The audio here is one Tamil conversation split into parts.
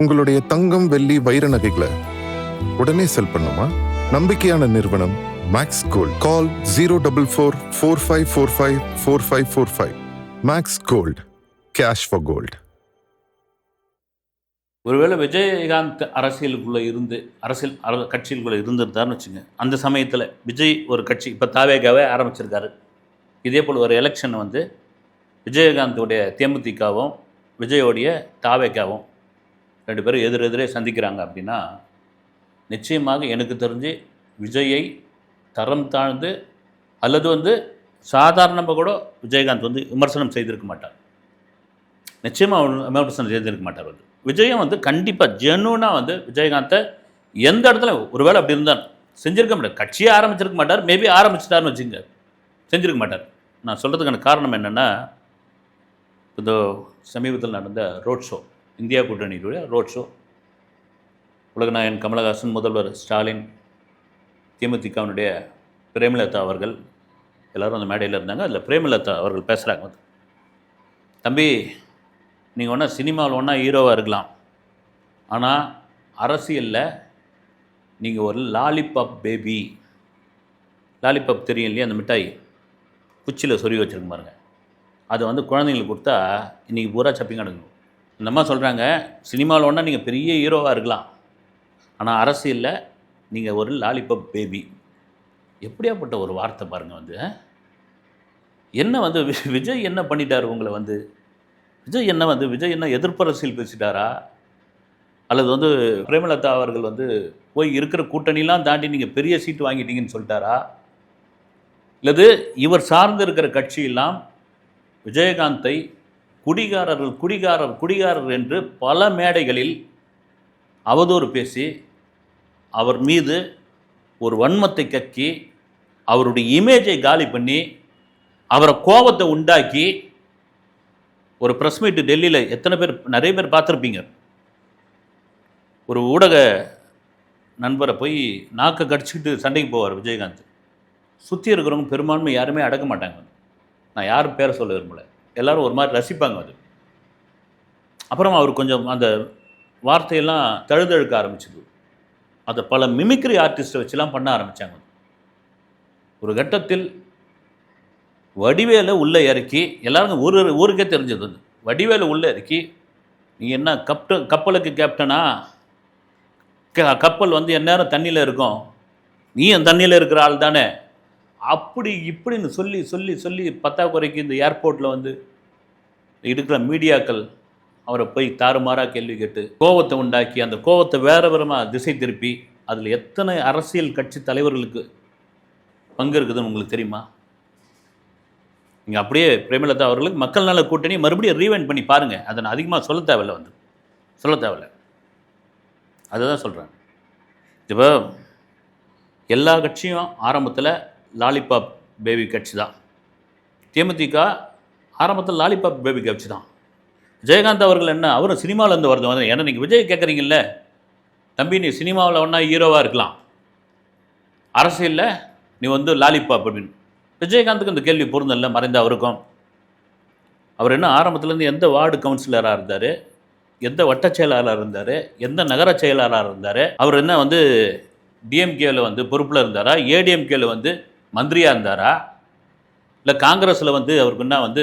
உங்களுடைய தங்கம், வெள்ளி, வைர நகைகளை உடனே செல் பண்ணுமா? நம்பிக்கையான நிறுவனம் Max Gold. Call 04445454545. Max Gold, cash for gold. ஒருவேளை விஜயகாந்த் அரசியலுக்குள்ளே இருந்து கட்சிகளுக்குள்ளே இருந்திருந்தாருன்னு வச்சுங்க. அந்த சமயத்தில் விஜய் ஒரு கட்சி இப்போ தாவேகாவே ஆரம்பிச்சிருக்காரு. இதே போல் ஒரு எலெக்ஷன் வந்து விஜயகாந்தோடைய தேமுதிகவும் விஜயோடைய தாவேகாவும் ரெண்டு பேரும் எதிரெதிரே சந்திக்கிறாங்க அப்படின்னா நிச்சயமாக எனக்கு தெரிஞ்சு விஜயை தரம் தாழ்ந்து அல்லது வந்து சாதாரணமாக கூட விஜயகாந்த் வந்து விமர்சனம் செய்திருக்க மாட்டார். நிச்சயமாக விமர்சனம் செய்திருக்க மாட்டார். வந்து விஜயம் வந்து கண்டிப்பாக ஜென்யூனாக வந்து விஜயகாந்தை எந்த இடத்துல ஒருவேளை அப்படி இருந்தால் செஞ்சுருக்க மாட்டார். கட்சியே ஆரம்பிச்சிருக்க மாட்டார். மேபி ஆரம்பிச்சிட்டாருன்னு வச்சுங்க, செஞ்சுருக்க மாட்டார். நான் சொல்கிறதுக்கான காரணம் என்னென்னா, இந்த சமீபத்தில் நடந்த ரோட் ஷோ, இந்தியா கூட்டணியுடைய ரோட் ஷோ, உலகநாயகன் கமலஹாசன், முதல்வர் ஸ்டாலின், தேமுதிகவினுடைய பிரேமலதா அவர்கள் எல்லோரும் அந்த மேடையில் இருந்தாங்க. அதில் பிரேமலதா அவர்கள் பேசுகிறாங்க, வந்து தம்பி நீங்கள் ஒன்றா சினிமாவில் ஒன்றா ஹீரோவாக இருக்கலாம், ஆனால் அரசியலில் நீங்கள் ஒரு லாலிபாப் பேபி, லாலிபாப் தெரியும் இல்லையா, அந்த மிட்டாய் குச்சியில் சொருகி வச்சுருக்க பாருங்க, அதை வந்து குழந்தைங்களுக்கு கொடுத்தா இன்றைக்கி பூரா சப்பிங் அடங்கணும். இந்த மாதிரி சொல்கிறாங்க, சினிமாவில் ஒன்றா நீங்கள் பெரிய ஹீரோவாக இருக்கலாம், ஆனால் அரசியலில் நீங்கள் ஒரு லாலிபாப் பேபி. எப்படியாப்பட்ட ஒரு வார்த்தை பாருங்கள். வந்து என்ன வந்து விஜய் என்ன பண்ணிட்டார் உங்களை? வந்து விஜய் என்ன எதிர்ப்பு அரசியல் பேசிட்டாரா? அல்லது வந்து பிரேமலதா அவர்கள் வந்து போய் இருக்கிற கூட்டணிலாம் தாண்டி நீங்கள் பெரிய சீட்டு வாங்கிட்டீங்கன்னு சொல்லிட்டாரா? இல்லது இவர் சார்ந்து இருக்கிற கட்சியெல்லாம் விஜயகாந்தை குடிகாரர் என்று பல மேடைகளில் அவதூறு பேசி அவர் மீது ஒரு வன்மத்தை கக்கி அவருடைய இமேஜை காலி பண்ணி அவரை கோபத்தை உண்டாக்கி ஒரு ப்ரெஸ் மீட்டு டெல்லியில் நிறைய பேர் பார்த்துருப்பீங்க. ஒரு ஊடக நண்பரை போய் நாக்கை கடிச்சிக்கிட்டு சண்டைக்கு போவார் விஜயகாந்த். சுற்றி இருக்கிறவங்க பெரும்பான்மை யாருமே அடக்க மாட்டாங்க. நான் யாரும் பேரை சொல்ல விரும்பலை, எல்லோரும் ஒரு மாதிரி ரசிப்பாங்க. அது அப்புறம் அவர் கொஞ்சம் அந்த வார்த்தையெல்லாம் தழுதழுக்க ஆரம்பிச்சது. அதை பல மிமிக்ரி ஆர்டிஸ்ட்டை வச்சுலாம் பண்ண ஆரம்பித்தாங்க. ஒரு கட்டத்தில் வடிவேலை உள்ளே இறக்கி, எல்லாருக்கும் ஊருக்கே தெரிஞ்சது வந்து வடிவேலை உள்ளே இறக்கி, நீ என்ன கப்பலுக்கு கேப்டனா? கப்பல் வந்து எந்நேரம் தண்ணியில் இருக்கும், நீ என் தண்ணியில் இருக்கிற ஆள் தானே, அப்படி இப்படின்னு சொல்லி சொல்லி சொல்லி பத்தாக்குறைக்கு இந்த ஏர்போர்ட்டில் வந்து இருக்கிற மீடியாக்கள் அவரை போய் தாறுமாறாக கேள்வி கேட்டு கோவத்தை உண்டாக்கி அந்த கோவத்தை வேறு விதமாக திசை திருப்பி அதில் எத்தனை அரசியல் கட்சி தலைவர்களுக்கு பங்கு இருக்குதுன்னு உங்களுக்கு தெரியுமா? நீங்கள் அப்படியே பிரேமலதா அவர்களுக்கு மக்கள் நல கூட்டணி மறுபடியும் ரீவைண்ட் பண்ணி பாருங்கள். அதை நான் அதிகமாக சொல்ல தேவையில்லை. அதுதான் சொல்கிறேன். இப்போ எல்லா கட்சியும் ஆரம்பத்தில் லாலிபாப் பேபி கட்சி தான். தேமுதிக ஆரம்பத்தில் லாலிபாப் பேபி கட்சி தான். விஜயகாந்த் அவர்கள் என்ன, அவரும் சினிமாவிலேருந்து வருது. ஏன்னா நீங்கள் விஜய் கேட்குறீங்கல்ல, தம்பி நீ சினிமாவில் ஒன்றா ஹீரோவாக இருக்கலாம், அரசியலில் நீ வந்து லாலிபாப் அப்படின்னு. விஜயகாந்துக்கு இந்த கேள்வி பொருந்தல்ல, மறைந்த அவருக்கும். அவர் என்ன ஆரம்பத்துலேருந்து எந்த வார்டு கவுன்சிலராக இருந்தார், எந்த வட்ட செயலாளராக இருந்தார், எந்த நகர செயலாளராக இருந்தார், அவர் என்ன வந்து டிஎம்கேவில் வந்து பொறுப்பில் இருந்தாரா, ஏடிஎம்கேவில் வந்து மந்திரியாக இருந்தாரா, இல்லை காங்கிரஸில் வந்து அவருக்கு என்ன வந்து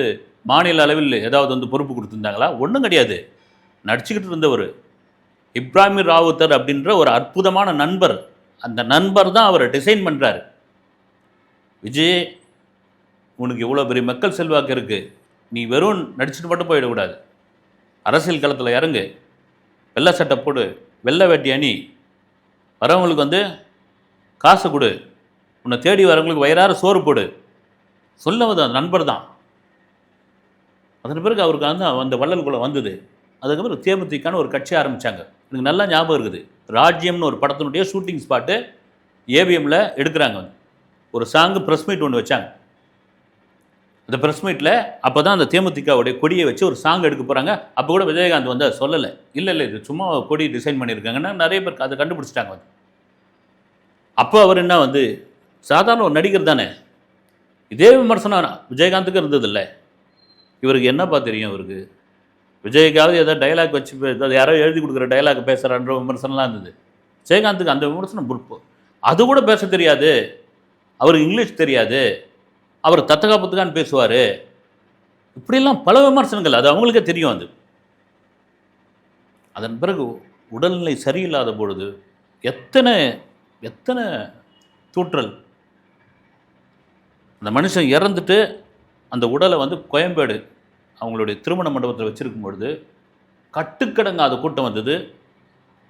மாநில அளவில் ஏதாவது வந்து பொறுப்பு கொடுத்துருந்தாங்களா? ஒன்றும் கிடையாது. நடிச்சுக்கிட்டு இருந்தவர் இப்ராஹிம் ராவுத்தர் அப்படின்ற ஒரு அற்புதமான நண்பர். அந்த நண்பர் தான் அவரை டிசைன் பண்ணுறாரு. விஜய், உனக்கு இவ்வளோ பெரிய மக்கள் செல்வாக்கு இருக்குது, நீ வெறும் நடிச்சுட்டு மட்டும் போயிடக்கூடாது, அரசியல் களத்தில் இறங்கு, வெள்ளை சட்டை போடு, வெள்ளை வேட்டி அணி, வரவங்களுக்கு வந்து காசு கொடு, உன்னை தேடி வரவங்களுக்கு வயிறார சோறு போடு சொல்லுவது அந்த நண்பர் தான். அதன் பிறகு அவருக்கு வந்து அந்த வள்ளல்குள்ளே வந்தது. அதுக்கப்புறம் தேமுதிகன்னு ஒரு கட்சி ஆரம்பித்தாங்க. எனக்கு நல்லா ஞாபகம் இருக்குது. ராஜ்யம்னு ஒரு படத்தினுடைய ஷூட்டிங் ஸ்பாட்டு ஏவிஎம்மில் எடுக்கிறாங்க. வந்து ஒரு சாங்கு ப்ரெஸ் மீட் ஒன்று வச்சாங்க. அந்த ப்ரெஸ் மீட்டில் அப்போ தான் அந்த தேமுதிகவுடைய கொடியை வச்சு ஒரு சாங் எடுக்க போகிறாங்க. அப்போ கூட விஜயகாந்த் வந்து அதை சொல்லலை. இல்லை இது சும்மா கொடி டிசைன் பண்ணியிருக்காங்கன்னா நிறைய பேருக்கு அதை கண்டுபிடிச்சிட்டாங்க. வந்து அப்போ அவர் என்ன வந்து சாதாரண ஒரு நடிகர் தானே, இதே விமர்சனம் விஜயகாந்துக்கு இருந்ததில்லை. இவருக்கு என்னப்பா தெரியும்? இவருக்கு விஜய்க்காவது ஏதோ டைலாக் வச்சு ஏதாவது யாரோ எழுதி கொடுக்குற டைலாக் பேசுகிறான்ற விமர்சனம்லாம் இருந்தது. விஜயகாந்துக்கு அந்த விமர்சனம் பொறுப்பு. அது கூட பேச தெரியாது, அவருக்கு இங்கிலீஷ் தெரியாது, அவர் தத்தகாப்புத்துக்கான்னு பேசுவார், இப்படிலாம் பல விமர்சனங்கள். அது அவங்களுக்கே தெரியும். அது அதன் பிறகு உடல்நிலை சரியில்லாத பொழுது எத்தனை எத்தனை தூற்றல். அந்த மனுஷன் இறந்துட்டு அந்த உடலை வந்து கோயம்பேடு அவங்களுடைய திருமண மண்டபத்தில் வச்சிருக்கும் பொழுது கட்டுக்கடங்காத கூட்டம் வந்தது.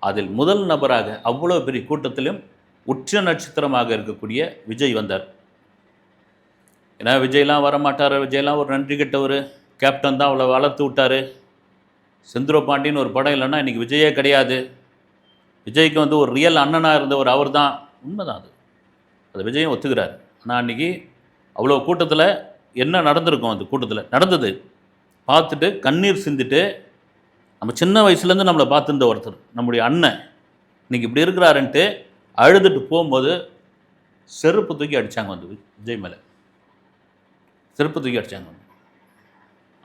அதில் முதல் நபராக அவ்வளோ பெரிய கூட்டத்திலும் உச்ச நட்சத்திரமாக இருக்கக்கூடிய விஜய் வந்தார். ஏன்னா விஜய்லாம் வரமாட்டார், விஜய்லாம் ஒரு நன்றி கெட்டவர், கேப்டன் தான் அவ்வளோ வளர்த்து விட்டார், செந்தூர பாண்டியன் ஒரு படம் இல்லைன்னா இன்றைக்கி விஜயே கிடையாது, விஜய்க்கு வந்து ஒரு ரியல் அண்ணனாக இருந்தவர் அவர் தான். உண்மைதான். அது விஜயும் ஒத்துக்கிறார். ஆனால் அன்றைக்கி அவ்வளோ கூட்டத்தில் என்ன நடந்திருக்கும், அந்த கூட்டத்தில் நடந்தது பார்த்துட்டு கண்ணீர் சிந்திட்டு, நம்ம சின்ன வயசுலேருந்து நம்மளை பார்த்துருந்த ஒருத்தர், நம்முடைய அண்ணன் இன்றைக்கி இப்படி இருக்கிறாருன்ட்டு அழுதுட்டு போகும்போது செருப்பு தூக்கி அடித்தாங்க வந்து விஜய் மேலே, செருப்பு தூக்கி அடித்தாங்க.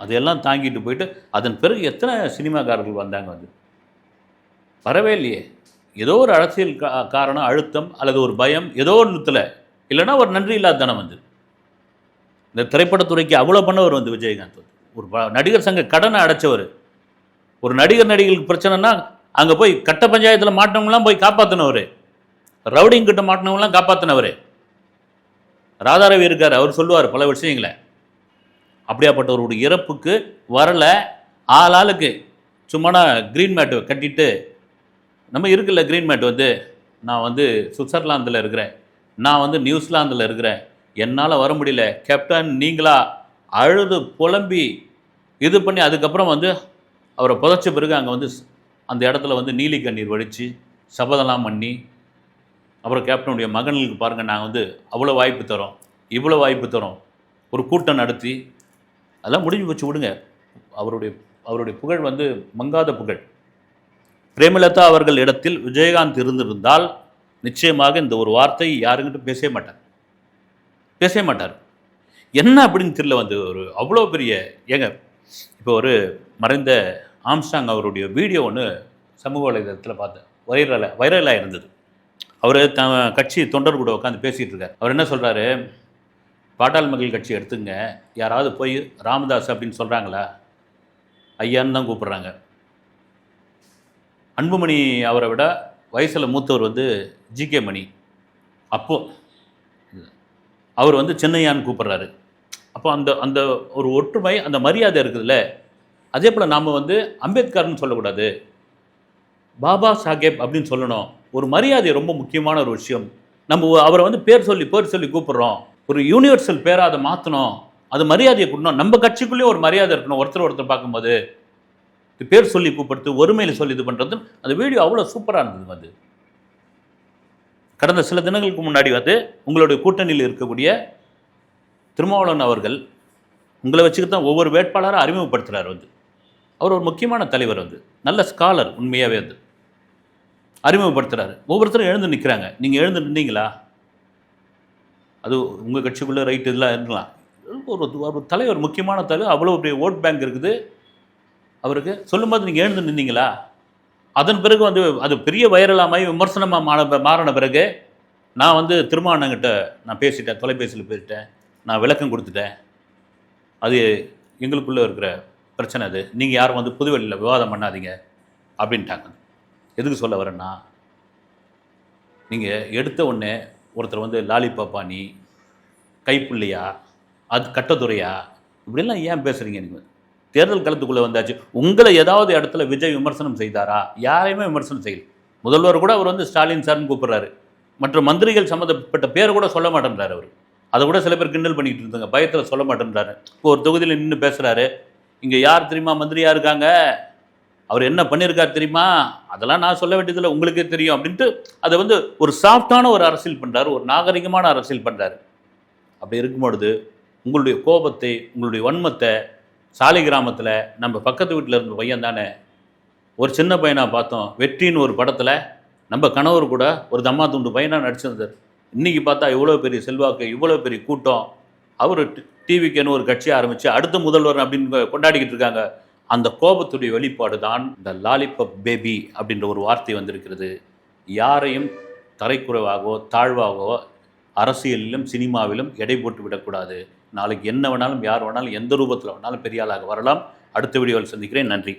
அதையெல்லாம் தாங்கிட்டு போயிட்டு அதன் பிறகு எத்தனை சினிமாக்காரர்கள் வந்தாங்க, வந்து வரவே இல்லையே. ஏதோ ஒரு அரசியல் காரணம், அழுத்தம் அல்லது ஒரு பயம், ஏதோ ஒன்றுத்தில் இல்லைன்னா ஒரு நன்றி இல்லாத தனம் வந்து இந்த திரைப்படத்துறைக்கு அவ்வளோ பண்ணவர் வந்து விஜயகாந்த். ஒரு நடிகர் சங்க கடனை அடைச்சவர். ஒரு நடிகர் நடிகளுக்கு பிரச்சனைனா அங்கே போய் கட்ட பஞ்சாயத்தில் மாட்டினவங்களாம் போய் காப்பாற்றினவர், ரவுடிங் கிட்ட மாட்டினவங்களாம் காப்பாற்றினவர். ராதாரவி இருக்கார், அவர் சொல்லுவார் பல விஷயங்களை. அப்படியாப்பட்டவருடைய இறப்புக்கு வரலை ஆளுக்கு சும்மானா க்ரீன் மேட்டு கட்டிட்டு, நம்ம இருக்குல்ல க்ரீன் மேட் வந்து, நான் வந்து சுவிட்சர்லாந்தில் இருக்கிறேன், நான் வந்து நியூசிலாந்தில் இருக்கிறேன், என்னால் வர முடியல கேப்டன், நீங்களா அழுது புலம்பி இது பண்ணி அதுக்கப்புறம் வந்து அவரை புதைச்ச பிறகு அங்கே வந்து அந்த இடத்துல வந்து நீலி கண்ணீர் வடித்து சபதம்லாம் பண்ணி, அப்புறம் கேப்டனுடைய மகன்களுக்கு பாருங்கள் நாங்கள் வந்து அவ்வளோ வாய்ப்பு தரோம், இவ்வளோ வாய்ப்பு தரோம், ஒரு கூட்டம் நடத்தி அதெல்லாம் முடிஞ்சு வச்சு விடுங்க. அவருடைய புகழ் வந்து மங்காத புகழ். பிரேமலதா அவர்கள் இடத்தில் விஜயகாந்த் இருந்திருந்தால் நிச்சயமாக இந்த ஒரு வார்த்தை யாருங்கிட்ட பேசவே மாட்டார். என்ன அப்படின்னு தெரியல. வந்து ஒரு அவ்வளோ பெரிய இப்போ ஒரு மறைந்த ஆம்ஸ்டாங் அவருடைய வீடியோ ஒன்று சமூக வலைதளத்தில் பார்த்தேன், வைரலாக இருந்தது. அவர் கட்சி தொண்டர் கூட உட்காந்து பேசிகிட்டு இருக்கார். அவர் என்ன சொல்கிறாரு, பாட்டாளி மக்கள் கட்சி எடுத்துங்க, யாராவது போய் ராமதாஸ் அப்படின்னு சொல்கிறாங்களா, ஐயான்னு தான் கூப்பிட்றாங்க. அன்புமணி அவரை விட வயசில் மூத்தவர் வந்து ஜிகே மணி, அப்போது அவர் வந்து சின்னையான்னு கூப்பிட்றாரு. அப்போ அந்த அந்த ஒரு ஒற்றுமை, அந்த மரியாதை இருக்குதுல்ல. அதே போல் நாம் வந்து அம்பேத்கர்னு சொல்லக்கூடாது, பாபா சாஹேப் அப்படின்னு சொல்லணும். ஒரு மரியாதை ரொம்ப முக்கியமான ஒரு விஷயம். நம்ம அவரை வந்து பேர் சொல்லி கூப்பிட்றோம், ஒரு யூனிவர்சல் பேராக அதை மாற்றணும், அது மரியாதையை கொடுக்கணும். நம்ம கட்சிக்குள்ளேயே ஒரு மரியாதை இருக்கணும். ஒருத்தர் பார்க்கும்போது பேர் சொல்லி கூப்பிடுறது, ஒருமையில் சொல்லி இது பண்ணுறது. அந்த வீடியோ அவ்வளோ சூப்பராக இருந்தது. வந்து கடந்த சில தினங்களுக்கு முன்னாடி வந்து உங்களுடைய கூட்டணியில் இருக்கக்கூடிய திருமாவளவன் அவர்கள் உங்களை வச்சுக்கிட்டு தான் ஒவ்வொரு வேட்பாளராக அறிமுகப்படுத்துகிறார். வந்து அவர் ஒரு முக்கியமான தலைவர், வந்து நல்ல ஸ்காலர், உண்மையாகவே வந்து அறிமுகப்படுத்துகிறாரு. ஒவ்வொருத்தரும் எழுந்து நிற்கிறாங்க. நீங்கள் எழுந்து நின்றீங்களா? அது உங்கள் கட்சிக்குள்ளே ரைட்டு இதெல்லாம் இருக்கலாம். ஒரு தலைவர், முக்கியமான தலைவர், அவ்வளோ பெரிய ஓட் பேங்க் இருக்குது அவருக்கு. சொல்லும்போது நீங்கள் எழுந்து நின்றீங்களா? அதன் பிறகு வந்து அது பெரிய வைரலாமாய் விமர்சனமாக மாறின பிறகு நான் வந்து திருமாவளவன்கிட்ட நான் பேசிட்டேன், தொலைபேசியில் பேசிட்டேன், நான் விளக்கம் கொடுத்துட்டேன், அது எங்களுக்குள்ளே இருக்கிற பிரச்சனை, அது நீங்கள் யாரும் வந்து புதுவெளியில் விவாதம் பண்ணாதீங்க அப்படின்ட்டாங்க. எதுக்கு சொல்ல வரேன்னா, நீங்கள் எடுத்த உடனே ஒருத்தர் வந்து லாலிபாப்பானி, கைப்புள்ளியா, அது கட்டத்துறையா, இப்படிலாம் ஏன் பேசுகிறீங்க? நீங்கள் தேர்தல் களத்துக்குள்ளே வந்தாச்சு. உங்களை ஏதாவது இடத்துல விஜய் விமர்சனம் செய்தாரா? யாரையுமே விமர்சனம் செய்யல. முதல்வர் கூட அவர் வந்து ஸ்டாலின் சார்னு கூப்பிட்றாரு. மற்ற மந்திரிகள் சம்மந்தப்பட்ட பேரை கூட சொல்ல மாட்டேன்றாரு அவர். அதை கூட சில பேர் கிண்டல் பண்ணிக்கிட்டு இருந்தாங்க, பயத்தில் சொல்ல மாட்டேன்றாரு. இப்போ ஒரு தொகுதியில் நின்று பேசுகிறாரு, இங்கே யார் தெரியுமா மந்திரியாக இருக்காங்க, அவர் என்ன பண்ணியிருக்கார் தெரியுமா, அதெல்லாம் நான் சொல்ல வேண்டியதில்லை, உங்களுக்கே தெரியும் அப்படின்ட்டு அதை வந்து ஒரு சாஃப்டான ஒரு அரசியல் பண்ணுறாரு, ஒரு நாகரிகமான அரசியல் பண்ணுறாரு. அப்படி இருக்கும்பொழுது உங்களுடைய கோபத்தை, உங்களுடைய வன்மத்தை, சாலை கிராமத்தில் நம்ம பக்கத்து வீட்டில் இருந்த பையன் தானே, ஒரு சின்ன பையனாக பார்த்தோம், வெற்றின்னு ஒரு படத்தில் நம்ம கணவர் கூட ஒரு தம்மா துண்டு பையனாக நடிச்சிருந்தார். இன்றைக்கி பார்த்தா இவ்வளோ பெரிய செல்வாக்கு, இவ்வளோ பெரிய கூட்டம், அவர் டிவிக்குன்னு ஒரு கட்சி ஆரம்பித்து அடுத்த முதல்வர் அப்படின்னு கொண்டாடிக்கிட்டு இருக்காங்க. அந்த கோபத்துடைய வெளிப்பாடு தான் இந்த லாலிபப் பேபி அப்படின்ற ஒரு வார்த்தை வந்திருக்கிறது. யாரையும் தரைக்குறைவாகவோ தாழ்வாகவோ அரசியலிலும் சினிமாவிலும் எடை போட்டு விடக்கூடாது. நாளைக்கு என்ன வேணாலும் யார் வேணாலும் எந்த ரூபத்தில் வேணாலும் பெரிய ஆளாக வரலாம். அடுத்த வீடியோவில் சந்திக்கிறேன். நன்றி.